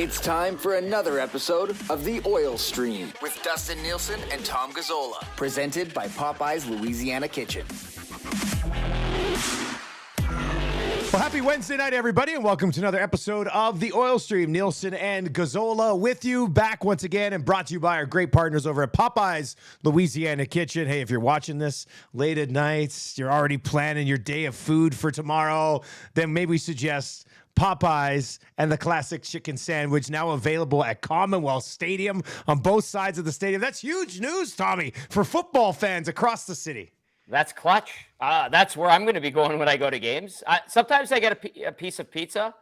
It's time for another episode of The Oil Stream with Dustin Nielsen and Tom Gazzola, presented by Popeye's Louisiana Kitchen. Well, happy Wednesday night, everybody, and welcome to another episode of The Oil Stream. Nielsen and Gazzola with you, back once again, and brought to you by our great partners over at Popeye's Louisiana Kitchen. Hey, if you're watching this late at night, you're already planning your day of food for tomorrow, then maybe we suggest Popeyes and the classic chicken sandwich, now available at Commonwealth Stadium on both sides of the stadium. That's huge news, Tommy, for football fans across the city. That's clutch. That's where I'm going to be going when I go to games. Sometimes I get a piece of pizza,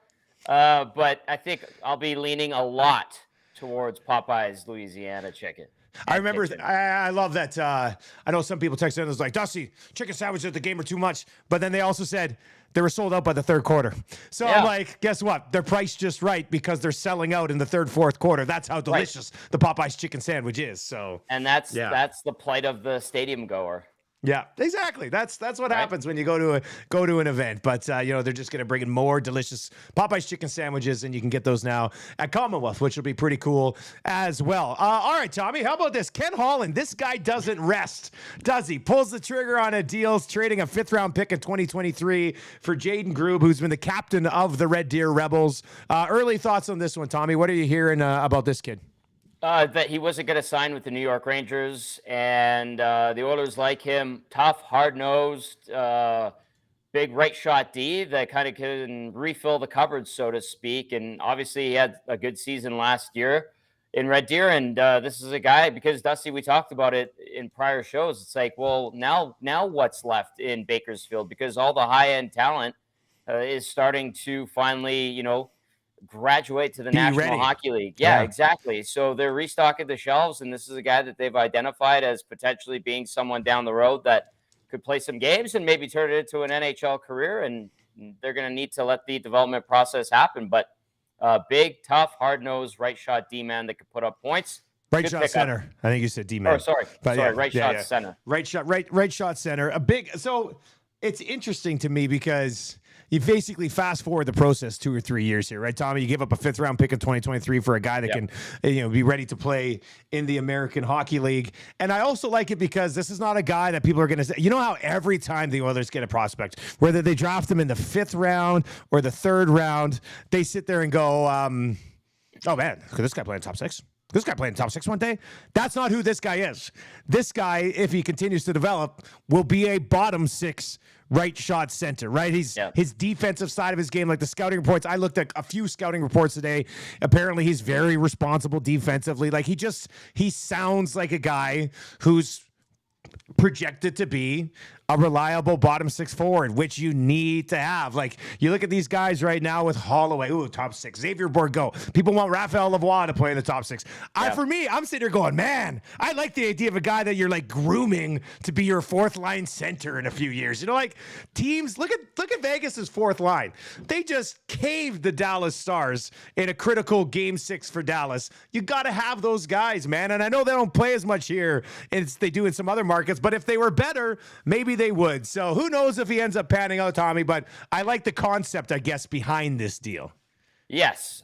but I think I'll be leaning a lot towards Popeye's Louisiana chicken. I remember, I love that. I know some people texted in, it was like, Dusty, chicken sandwiches at the game are too much. But then they also said they were sold out by the third quarter. So I'm like, guess what? They're priced just right because they're selling out in the third, fourth quarter. That's how delicious the Popeye's chicken sandwich is. So, and that's the plight of the stadium goer. Yeah, exactly. That's what happens when you go to an event. But they're just going to bring in more delicious Popeye's chicken sandwiches, and you can get those now at Commonwealth, which will be pretty cool as well. All right, Tommy, how about this? Ken Holland, this guy doesn't rest, does he? Pulls the trigger on a deal, trading a fifth-round pick in 2023 for Jaden Grubbe, who's been the captain of the Red Deer Rebels. Early thoughts on this one, Tommy? What are you hearing about this kid? That he wasn't going to sign with the New York Rangers, and the Oilers like him. Tough, hard-nosed, big right shot D that kind of can refill the cupboard, so to speak. And obviously, he had a good season last year in Red Deer. And this is a guy, because Dusty, we talked about it in prior shows. It's like, well, now what's left in Bakersfield? Because all the high-end talent is starting to finally, graduate to the National Hockey League. Yeah, exactly. So they're restocking the shelves, and this is a guy that they've identified as potentially being someone down the road that could play some games and maybe turn it into an NHL career, and they're going to need to let the development process happen. But big, tough, hard-nosed, right-shot D-man that could put up points. Right shot center. I think you said D-man. Oh, sorry. Right shot center. Right shot center. A big. So it's interesting to me because you basically fast forward the process 2 or 3 years here, right, Tommy? You give up a fifth-round pick in 2023 for a guy that can, be ready to play in the American Hockey League. And I also like it because this is not a guy that people are going to say. You know how every time the Oilers get a prospect, whether they draft him in the 5th round or the 3rd round, they sit there and go, oh, man, could this guy play in top 6? This guy playing top 6 one day? That's not who this guy is. This guy, if he continues to develop, will be a bottom 6 right shot center, right? His defensive side of his game, like the scouting reports. I looked at a few scouting reports today. Apparently, he's very responsible defensively. Like he sounds like a guy who's projected to be a reliable bottom 6 forward, which you need to have. Like, you look at these guys right now with Holloway, top 6, Xavier Bourgault. People want Raphael Lavoie to play in the top 6. For me, I'm sitting here going, man, I like the idea of a guy that you're like grooming to be your 4th line center in a few years. Teams, look at Vegas's 4th line. They just caved the Dallas Stars in a critical game 6 for Dallas. You got to have those guys, man. And I know they don't play as much here as they do in some other markets, but if they were better, maybe they would. So who knows if he ends up panning out, Tommy, but I like the concept, I guess, behind this deal. Yes.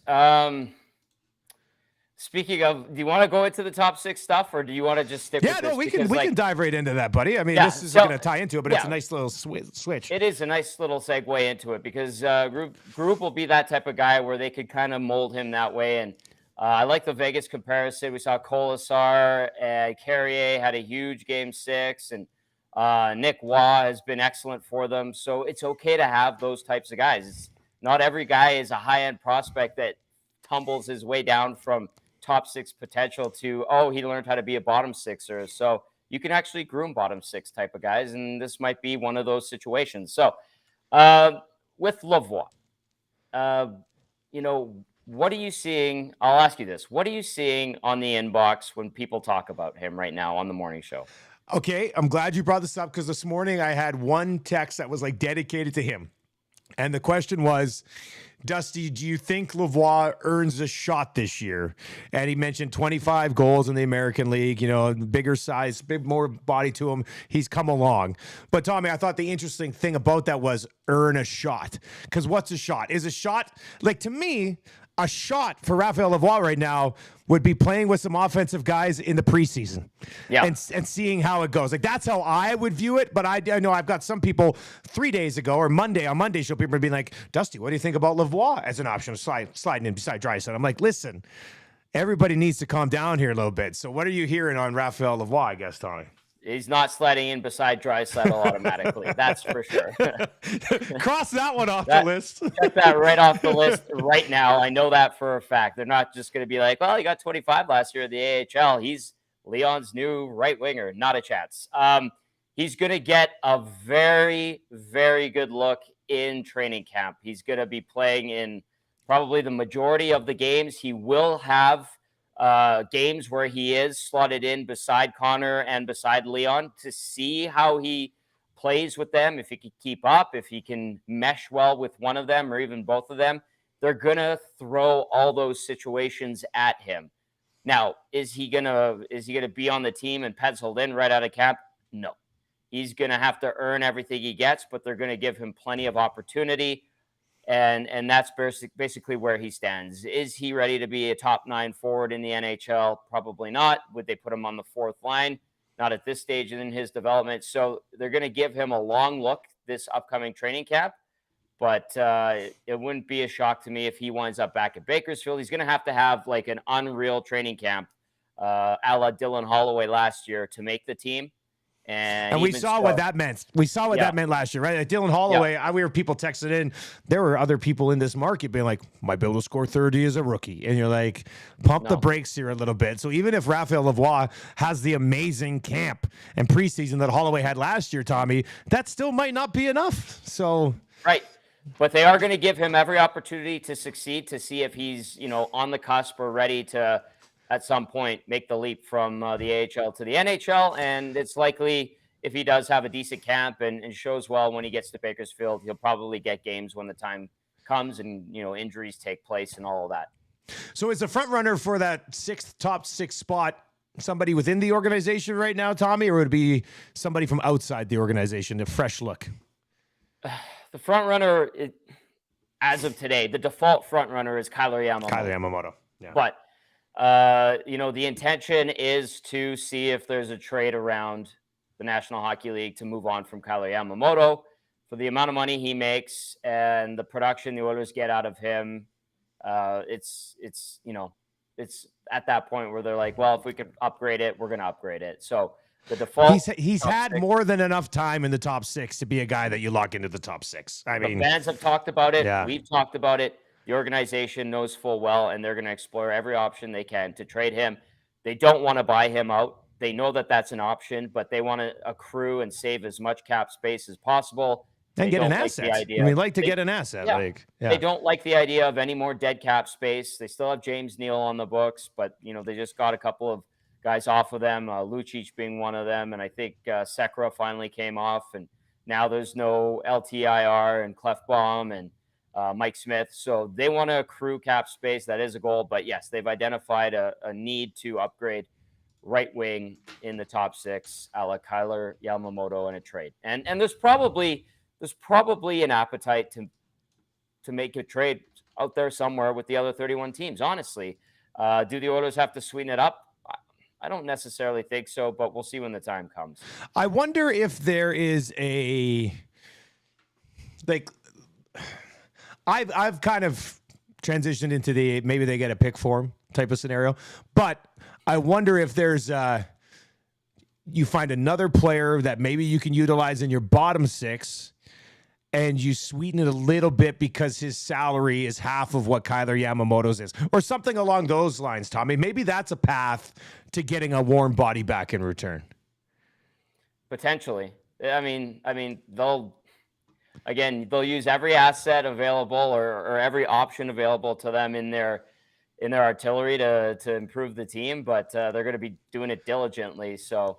Speaking of, do you want to go into the top 6 stuff, or do you want to just stick with this? Yeah, no, we can dive right into that, buddy. I mean, this isn't going to tie into it, but it's a nice little switch. It is a nice little segue into it because Grubbe will be that type of guy where they could kind of mold him that way. And I like the Vegas comparison. We saw Colasar and Carrier had a huge game 6, and Nick Waugh has been excellent for them. So it's okay to have those types of guys. Not every guy is a high-end prospect that tumbles his way down from top 6 potential to, he learned how to be a bottom 6er. So you can actually groom bottom 6 type of guys, and this might be one of those situations. So with Lavoie, what are you seeing? I'll ask you this. What are you seeing on the inbox when people talk about him right now on the morning show? Okay, I'm glad you brought this up because this morning I had one text that was like dedicated to him. And the question was, Dusty, do you think Lavoie earns a shot this year? And he mentioned 25 goals in the American League, bigger size, bit more body to him. He's come along. But Tommy, I thought the interesting thing about that was earn a shot. Because what's a shot? Is a shot, like to me, a shot for Raphael Lavoie right now would be playing with some offensive guys in the preseason, and seeing how it goes. Like, that's how I would view it. But I know I've got some people 3 days ago or on Monday show, people are being like, Dusty, what do you think about Lavoie as an option, sliding in beside Draisaitl? I'm like, listen, everybody needs to calm down here a little bit. So what are you hearing on Raphael Lavoie, I guess, Tommy? He's not sliding in beside Draisaitl automatically. That's for sure. Cross that one off the list. Check that right off the list right now. I know that for a fact. They're not just going to be like, well, he got 25 last year at the AHL. He's Leon's new right winger. Not a chance. He's going to get a very, very good look in training camp. He's going to be playing in probably the majority of the games. He will have games where he is slotted in beside Connor and beside Leon to see how he plays with them, if he can keep up, if he can mesh well with one of them or even both of them. They're going to throw all those situations at him. Now, is he going to be on the team and penciled in right out of camp? No. He's going to have to earn everything he gets, but they're going to give him plenty of opportunity. And that's basically where he stands. Is he ready to be a top 9 forward in the NHL? Probably not. Would they put him on the fourth line? Not at this stage in his development. So they're going to give him a long look this upcoming training camp. But it wouldn't be a shock to me if he winds up back at Bakersfield. He's going to have like an unreal training camp a la Dylan Holloway last year to make the team. And we saw what that meant. We saw what that meant last year, right? Like Dylan Holloway, we were people texting in. There were other people in this market being like, might be able to score 30 as a rookie. And you're like, pump the brakes here a little bit. So even if Raphael Lavoie has the amazing camp and preseason that Holloway had last year, Tommy, that still might not be enough. So right. But they are going to give him every opportunity to succeed, to see if he's, on the cusp or ready to, at some point, make the leap from the AHL to the NHL. And it's likely, if he does have a decent camp and shows well when he gets to Bakersfield, he'll probably get games when the time comes and, injuries take place and all of that. So is the front runner for that top six spot somebody within the organization right now, Tommy, or would it be somebody from outside the organization, a fresh look? The front runner, as of today, the default front runner is Kyler Yamamoto. Yeah. But the intention is to see if there's a trade around the National Hockey League to move on from Kyler Yamamoto for the amount of money he makes and the production the Oilers get out of him. It's at that point where they're like, well, if we could upgrade it, we're going to upgrade it. So the default. He's had more than enough time in the top six to be a guy that you lock into the top six. I mean, the fans have talked about it. Yeah. We've talked about it. The organization knows full well, and they're going to explore every option they can to trade him. They don't want to buy him out. They know that that's an option, but they want to accrue and save as much cap space as possible. And get an asset. Get an asset. They don't like the idea of any more dead cap space. They still have James Neal on the books, but they just got a couple of guys off of them, Lucic being one of them, and I think Sekera finally came off, and now there's no LTIR and Clefbaum and Mike Smith. So they want to accrue cap space. That is a goal. But yes, they've identified a need to upgrade right wing in the top six, a la Kyler Yamamoto, in a trade. And there's probably an appetite to make a trade out there somewhere with the other 31 teams. Honestly, do the Oilers have to sweeten it up? I don't necessarily think so, but we'll see when the time comes. I wonder if there is I've kind of transitioned into the maybe they get a pick for him type of scenario, but I wonder if there's you find another player that maybe you can utilize in your bottom six and you sweeten it a little bit because his salary is half of what Kyler Yamamoto's is, or something along those lines, Tommy. Maybe that's a path to getting a warm body back in return. Potentially. I mean, they'll use every asset available or every option available to them in their artillery to improve the team, but they're going to be doing it diligently. So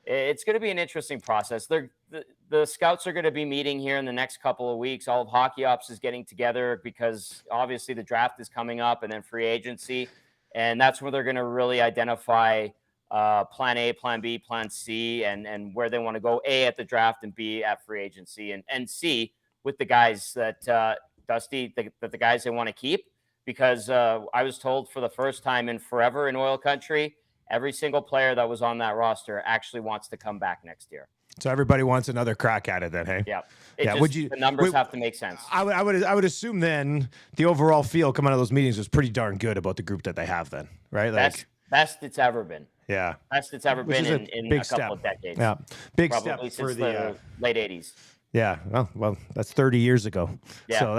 it's going to be an interesting process. The scouts are going to be meeting here in the next couple of weeks. All of Hockey Ops is getting together because obviously the draft is coming up and then free agency. And that's where they're going to really identify plan A, plan B, plan C, and where they want to go, A, at the draft, and B, at free agency, and C, with the guys that, Dusty, the guys they want to keep. because I was told for the first time in forever in oil country, every single player that was on that roster actually wants to come back next year. So everybody wants another crack at it then, hey? Yeah. The numbers have to make sense. I would assume then the overall feel coming out of those meetings was pretty darn good about the group that they have then, right? Like best it's ever been. Yeah. Best it's ever been in a couple of decades. Yeah. Big Probably step for the late 80s. Yeah, well, that's 30 years ago. Yeah. So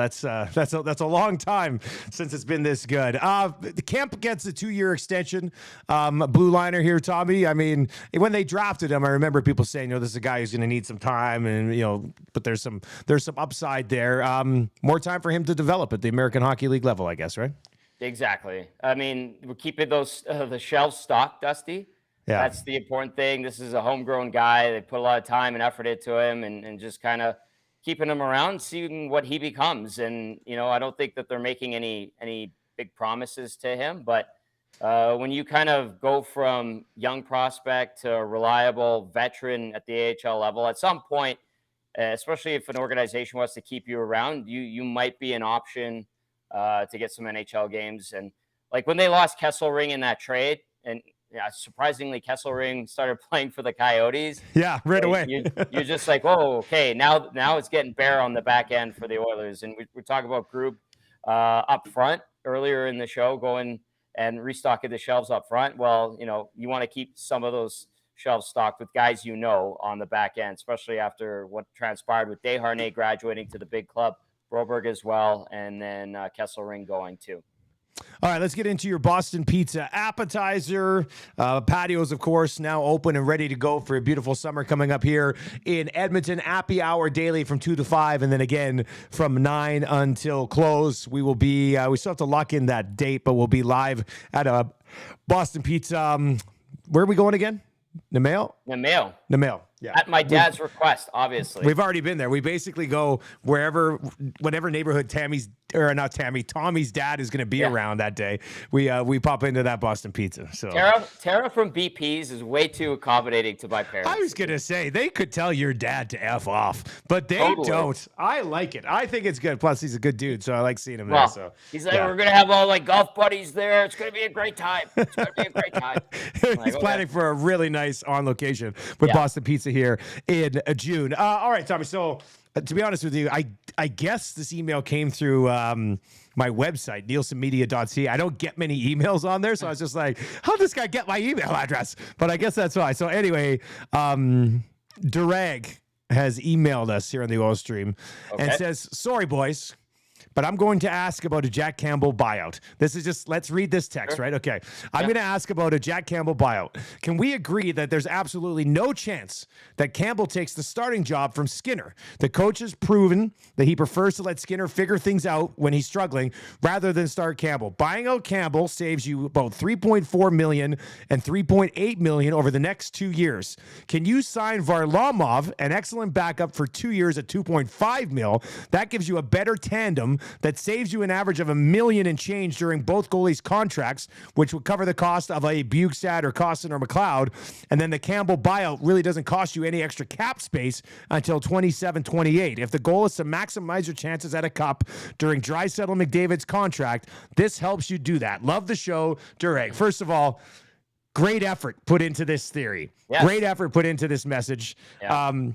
that's a long time since it's been this good. The Kemp gets a 2-year extension. Blue liner here, Tommy. I mean, when they drafted him, I remember people saying, this is a guy who's going to need some time, and but there's some upside there. More time for him to develop at the American Hockey League level, I guess, right? Exactly. I mean, we're keeping those the shelves stocked, Dusty. Yeah. That's the important thing. This is a homegrown guy. They put a lot of time and effort into him, and just kind of keeping him around, seeing what he becomes. And, I don't think that they're making any big promises to him. But when you kind of go from young prospect to a reliable veteran at the AHL level, at some point, especially if an organization wants to keep you around, you might be an option to get some NHL games. And like when they lost Kesselring in that trade, and surprisingly, Kesselring started playing for the Coyotes. Yeah, right away. You're just like, oh, okay, now it's getting bare on the back end for the Oilers. And we're talking about Grubbe up front earlier in the show, going and restocking the shelves up front. Well, you want to keep some of those shelves stocked with guys on the back end, especially after what transpired with Desharnais graduating to the big club, Broberg as well, and then Kesselring going too. All right, let's get into your Boston Pizza appetizer. Patios, of course, now open and ready to go for a beautiful summer coming up here in Edmonton. Happy hour daily from 2 to 5, and then again from 9 until close. We will be, we still have to lock in that date, but we'll be live at a Boston Pizza. Where are we going again? Namale? Namale. Yeah. At my dad's request, obviously. We've already been there. We basically go whatever neighborhood Tommy's dad is going to be around that day. We pop into that Boston Pizza. So Tara from BP's is way too accommodating to my parents. I was going to say they could tell your dad to F off, but they don't. I like it. I think it's good. Plus, he's a good dude, so I like seeing him there. So he's like, we're going to have all like golf buddies there. It's going to be a great time. He's planning for a really nice on location with Boston Pizza here in June. All right, Tommy. So to be honest with you, I guess this email came through my website, nielsenmedia.ca. I don't get many emails on there, so I was just like, how'd this guy get my email address? But I guess that's why. So anyway, Durag has emailed us here on the Oil Stream and says, sorry, boys, but I'm going to ask about a Jack Campbell buyout. This is just, let's read this text, right? Okay. I'm going to ask about a Jack Campbell buyout. Can we agree that there's absolutely no chance that Campbell takes the starting job from Skinner? The coach has proven that he prefers to let Skinner figure things out when he's struggling rather than start Campbell. Buying out Campbell saves you about $3.4 million and $3.8 million over the next 2 years. Can you sign Varlamov, an excellent backup, for 2 years at $2.5 million? That gives you a better tandem that saves you an average of $1 million and change during both goalies' contracts, which would cover the cost of a Bukestad or Costin or McLeod. And then the Campbell buyout really doesn't cost you any extra cap space until 27-28. If the goal is to maximize your chances at a cup during Draisaitl McDavid's contract, this helps you do that. Love the show, Durek. First of all, great effort put into this theory. Yes. Great effort put into this message. Yeah.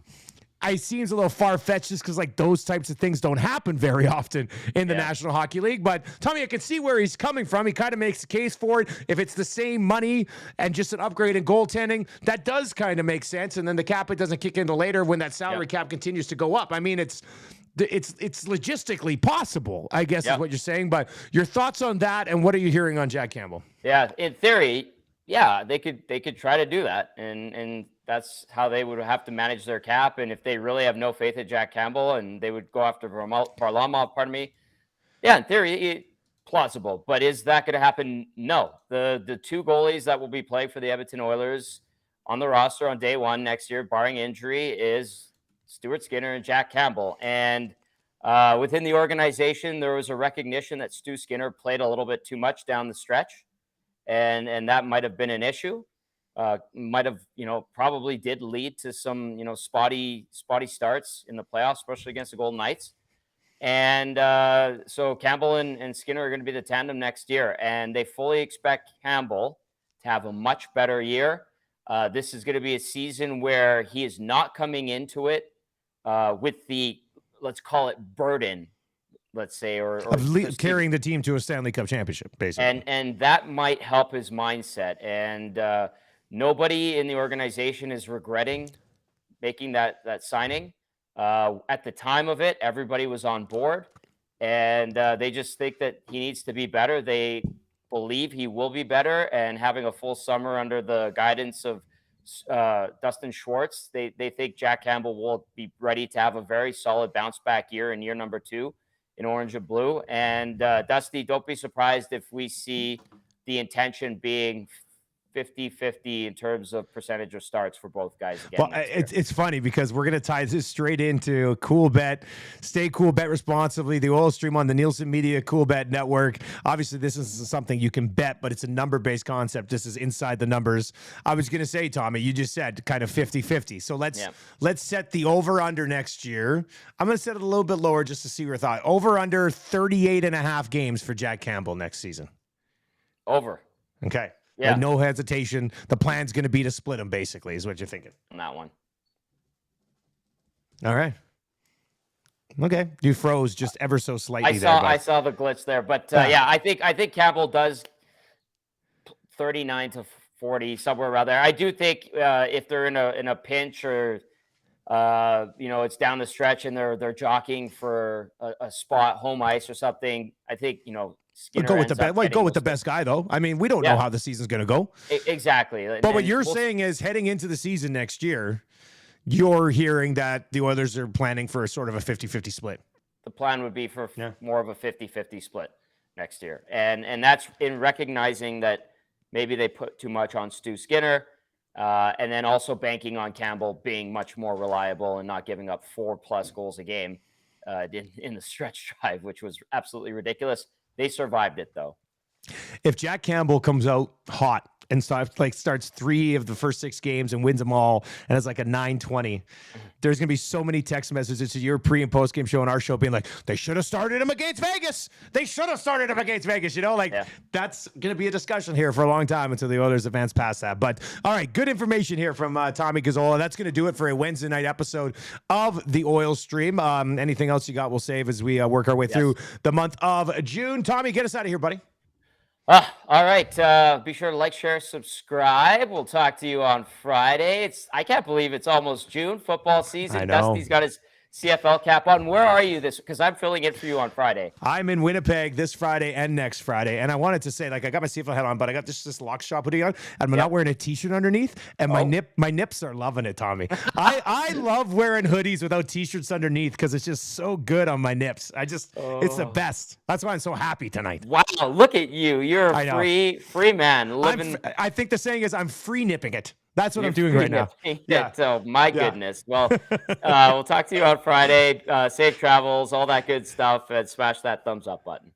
It seems a little far-fetched just because those types of things don't happen very often in the National Hockey League. But Tommy, I can see where he's coming from. He kind of makes a case for it. If it's the same money and just an upgrade in goaltending, that does kind of make sense. And then the cap, it doesn't kick into later when that salary cap continues to go up. I mean, it's logistically possible, I guess is what you're saying. But your thoughts on that, and what are you hearing on Jack Campbell? Yeah, in theory, they could try to do that, and that's how they would have to manage their cap. And if they really have no faith in Jack Campbell, and they would go after Varlamov, in theory, plausible. But is that going to happen? No. The two goalies that will be playing for the Edmonton Oilers on the roster on day one next year, barring injury, is Stuart Skinner and Jack Campbell. And within the organization, there was a recognition that Stu Skinner played a little bit too much down the stretch. And that might have been an issue. Might have, probably did lead to some, spotty starts in the playoffs, especially against the Golden Knights. And so Campbell and Skinner are going to be the tandem next year, and they fully expect Campbell to have a much better year. This is going to be a season where he is not coming into it with the, let's call it, burden, let's say, or carrying the team to a Stanley Cup championship, basically. And that might help his mindset. And nobody in the organization is regretting making that signing. At the time of it, everybody was on board, and they just think that he needs to be better. They believe he will be better, and having a full summer under the guidance of Dustin Schwartz, they think Jack Campbell will be ready to have a very solid bounce back year in year number 2 in orange and blue. And Dusty, don't be surprised if we see the intention being 50-50 in terms of percentage of starts for both guys again. Well, it's funny because we're going to tie this straight into Cool Bet. Stay cool, bet responsibly. The Oil Stream on the Nielsen Media Cool Bet Network. Obviously, this is something you can bet, but it's a number-based concept. This is inside the numbers. I was going to say, Tommy, you just said kind of 50-50. So let's set the over-under next year. I'm going to set it a little bit lower just to see your thought. Over-under 38.5 games for Jack Campbell next season. Over. Okay. Yeah. No hesitation. The plan's going to be to split them, basically, is what you're thinking. On that one. All right. Okay. You froze just ever so slightly I saw the glitch there. But, yeah, I think Campbell does 39 to 40, somewhere around there. I do think if they're in a pinch or, it's down the stretch and they're jockeying for a spot, home ice or something, I think, Skinner go with the best guy, though. I mean, we don't know how the season's going to go. Exactly. But what you're saying is heading into the season next year, you're hearing that the Oilers are planning for a sort of a 50-50 split. The plan would be for more of a 50-50 split next year. And that's in recognizing that maybe they put too much on Stu Skinner, and then also banking on Campbell being much more reliable and not giving up 4+ goals a game in the stretch drive, which was absolutely ridiculous. They survived it, though. If Jack Campbell comes out hot and starts 3 of the first 6 games and wins them all, and it's like a 9-20, there's going to be so many text messages to your pre- and post-game show and our show being like, they should have started him against Vegas. They should have started him against Vegas. That's going to be a discussion here for a long time until the Oilers advance past that. But, all right, good information here from Tommy Gazzola. That's going to do it for a Wednesday night episode of the Oil Stream. Anything else you got, we'll save as we work our way through the month of June. Tommy, get us out of here, buddy. All right. Be sure to like, share, subscribe. We'll talk to you on Friday. I can't believe it's almost June, football season. Dusty's got his CFL cap on. Where are you because I'm filling in for you on Friday. I'm in Winnipeg this Friday and next Friday. And I wanted to say, I got my CFL hat on, but I got this lock shop hoodie on, and I'm not wearing a t-shirt underneath. And my nips are loving it, Tommy. I love wearing hoodies without t-shirts underneath because it's just so good on my nips. It's the best. That's why I'm so happy tonight. Wow, look at you. You're a free man. I think the saying is I'm free nipping it. That's what I'm doing right now. Yeah. So my goodness. Well, we'll talk to you on Friday. Safe travels, all that good stuff, and smash that thumbs up button.